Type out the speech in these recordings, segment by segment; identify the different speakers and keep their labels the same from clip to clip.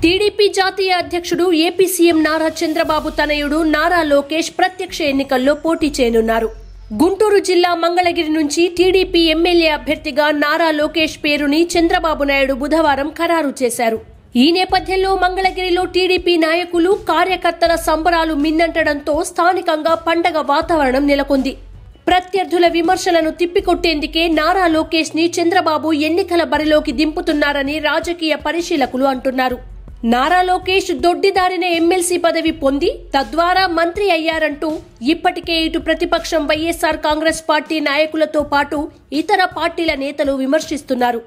Speaker 1: TDP జాతీయ అధ్యక్షుడు AP CM Nara Chandrababu తనయుడు నారా లోకేష్ ప్రత్యక్ష ఎన్నికల్లో పోటీ చేయనున్నారు. గుంటూరు జిల్లా మంగళగిరి నుంచి టీడీపీ ఎమ్మెల్యే అభ్యర్థిగా నారా లోకేష్ పేరుని చంద్రబాబు నాయుడు బుధవారం ఖరారు చేశారు. ఈ నేపథ్యంలో మంగళగిరిలో టీడీపీ నాయకులు, కార్యకర్తల సంబరాలు మిన్నంటడంతో స్థానికంగా పండగ వాతావరణం నెలకొంది. ప్రత్యర్థుల విమర్శలను తిప్పికొట్టేందుకే నారా లోకేష్ ని చంద్రబాబు ఎన్నికల బరిలోకి దింపుతున్నారని రాజకీయ పరిశీలకులు అంటున్నారు. నారా లోకేష్ దొడ్డిదారిన ఎమ్మెల్సీ పదవి పొంది తద్వారా మంత్రి అయ్యారంటూ ఇప్పటికే ఇటు ప్రతిపక్షం వైఎస్ఆర్ కాంగ్రెస్ పార్టీ నాయకులతో పాటు ఇతర పార్టీల నేతలు విమర్శిస్తున్నారు.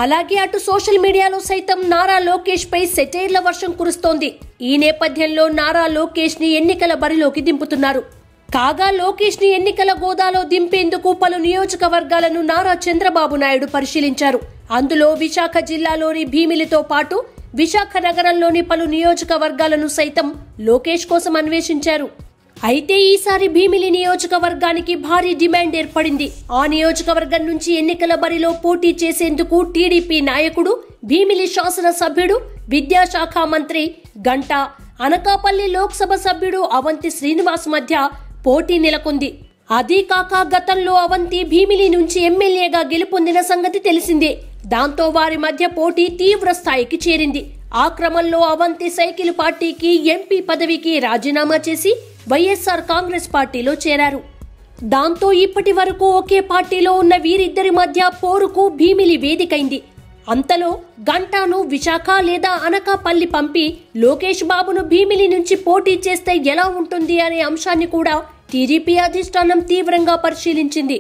Speaker 1: అలాగే అటు సోషల్ మీడియాలో సైతం నారా లోకేష్ పై సెటైర్ల వర్షం కురుస్తోంది. ఈ నేపథ్యంలో నారా లోకేష్ ని ఎన్నికల బరిలోకి దింపుతున్నారు. కాగా లోకేష్ ని ఎన్నికల గోదాలో దింపేందుకు పలు నియోజకవర్గాలను నారా చంద్రబాబు నాయుడు పరిశీలించారు. అందులో విశాఖ జిల్లాలోని భీమిలితో పాటు విశాఖ నగరంలోని పలు నియోజకవర్గాలను సైతం లోకేష్ కోసం అన్వేషించారు. అయితే ఈసారి భీమిలి నియోజకవర్గానికి భారీ డిమాండ్ ఏర్పడింది. ఆ నియోజకవర్గం నుంచి ఎన్నికల బరిలో పోటీ చేసేందుకు టీడీపీ నాయకుడు, భీమిలి శాసనసభ్యుడు, విద్యాశాఖ మంత్రి గంటా, అనకాపల్లి లోక్సభ సభ్యుడు అవంతి శ్రీనివాస్ మధ్య పోటీ నెలకొంది. అదీ కాక గతంలో అవంతి భీమిలి నుంచి ఎమ్మెల్యేగా గెలుపొందిన సంగతి తెలిసిందే. దాంతో వారి మధ్య పోటీ తీవ్ర స్థాయికి చేరింది. ఆ క్రమంలో అవంతి సైకిల్ పార్టీకి ఎంపీ పదవికి రాజీనామా చేసి వైఎస్ఆర్ కాంగ్రెస్ పార్టీలో చేరారు. దాంతో ఇప్పటి వరకు ఒకే పార్టీలో ఉన్న వీరిద్దరి మధ్య పోరుకు భీమిలి వేదికైంది. అంతలో గంటాను విశాఖ లేదా అనకాపల్లి పంపి లోకేష్ బాబును భీమిలి నుంచి పోటీ చేస్తే ఎలా ఉంటుంది అనే అంశాన్ని కూడా టీడీపీ అధిష్టానం తీవ్రంగా పరిశీలించింది.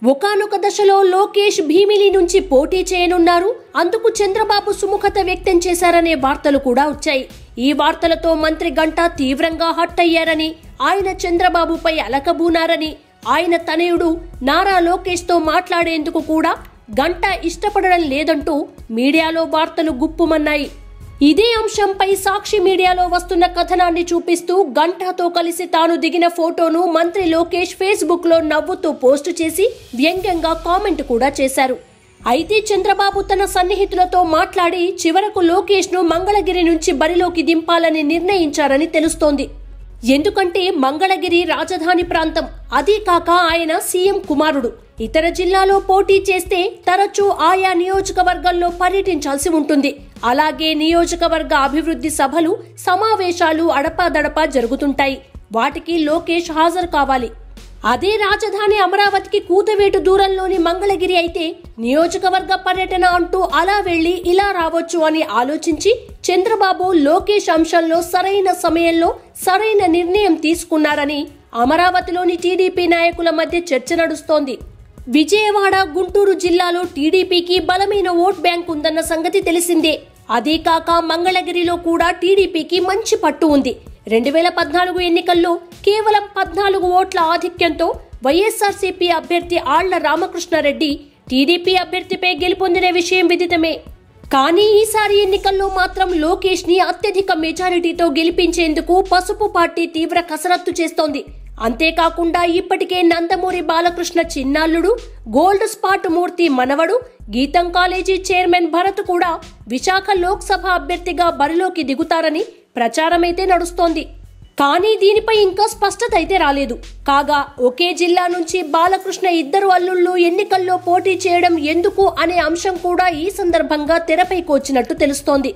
Speaker 1: ఒకానొక దశలో లోకేష్ భీమిలి నుంచి పోటీ చేయనున్నారు. అందుకు చంద్రబాబు సుముఖత వ్యక్తం చేశారనే వార్తలు కూడా వచ్చాయి. ఈ వార్తలతో మంత్రి గంటా తీవ్రంగా హట్ అయ్యారని, ఆయన చంద్రబాబుపై అలకబూనారని, ఆయన తనయుడు నారా లోకేష్ తో మాట్లాడేందుకు కూడా గంటా ఇష్టపడడం లేదంటూ మీడియాలో వార్తలు గుప్పుమన్నాయి. ఇదే అంశంపై సాక్షి మీడియాలో వస్తున్న కథనాన్ని చూపిస్తూ గంటాతో కలిసి తాను దిగిన ఫోటోను మంత్రి లోకేష్ ఫేస్బుక్ లో నవ్వుతూ పోస్టు చేసి వ్యంగ్యంగా కామెంట్ కూడా చేశారు. అయితే చంద్రబాబు తన సన్నిహితులతో మాట్లాడి చివరకు లోకేష్ ను మంగళగిరి నుంచి బరిలోకి దింపాలని నిర్ణయించారని తెలుస్తోంది. ఎందుకంటే మంగళగిరి రాజధాని ప్రాంతం, అదీ కాక ఆయన సీఎం కుమారుడు. ఇతర జిల్లాలో పోటీ చేస్తే తరచూ ఆయా నియోజకవర్గాల్లో పర్యటించాల్సి ఉంటుంది. అలాగే నియోజకవర్గ అభివృద్ధి సభలు, సమావేశాలు అడపాదడపా జరుగుతుంటాయి. వాటికి లోకేష్ హాజరు కావాలి. అదే రాజధాని అమరావతికి కూతవేటు దూరంలోని మంగళగిరి అయితే నియోజకవర్గ పర్యటన అంటూ అలా వెళ్లి ఇలా రావచ్చు అని ఆలోచించి చంద్రబాబు లోకేష్ అంశంలో సరైన సమయంలో సరైన నిర్ణయం తీసుకున్నారని అమరావతిలోని టీడీపీ నాయకుల మధ్య చర్చ నడుస్తోంది. విజయవాడ, గుంటూరు జిల్లాలో టీడీపీకి బలమైన ఓట్ బ్యాంక్ ఉందన్న సంగతి తెలిసిందే. అదే కాక మంగళగిరిలో కూడా టీడీపీకి మంచి పట్టు ఉంది. 2014 ఎన్నికల్లో కేవలం 14 ఓట్ల ఆధిక్యంతో వైఎస్ఆర్సీపీ అభ్యర్థి ఆళ్ల రామకృష్ణారెడ్డి టీడీపీ అభ్యర్థిపై గెలుపొందిన విషయం విదితమే. కానీ ఈసారి ఎన్నికల్లో మాత్రం లోకేష్ ని అత్యధిక మెజారిటీతో గెలిపించేందుకు పసుపు పార్టీ తీవ్ర కసరత్తు చేస్తోంది. అంతేకాకుండా ఇప్పటికే నందమూరి బాలకృష్ణ చిన్నాల్లుడు, గోల్డ్ స్పాట్ మూర్తి మనవడు, గీతం కాలేజీ చైర్మన్ భరత్ కూడా విశాఖ లోక్సభ అభ్యర్థిగా బరిలోకి దిగుతారని ప్రచారమైతే నడుస్తోంది. కానీ దీనిపై ఇంకా స్పష్టత అయితే రాలేదు. కాగా ఒకే జిల్లా నుంచి బాలకృష్ణ ఇద్దరు అల్లుళ్లు ఎన్నికల్లో పోటీ చేయడం ఎందుకు అనే అంశం కూడా ఈ సందర్భంగా తెరపైకి వచ్చినట్టు తెలుస్తోంది.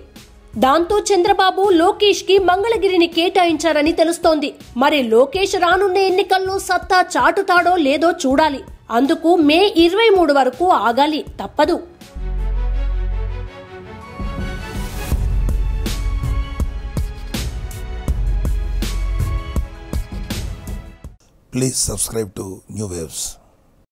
Speaker 1: దాంతో చంద్రబాబు లోకేష్ కి మంగళగిరిని కేటాయించారని తెలుస్తోంది. మరి లోకేష్ రానున్న ఎన్నికల్లో సత్తా చాటుతాడో లేదో చూడాలి. అందుకు మే 23 వరకు ఆగాలి, తప్పదు.
Speaker 2: Please subscribe to New Waves.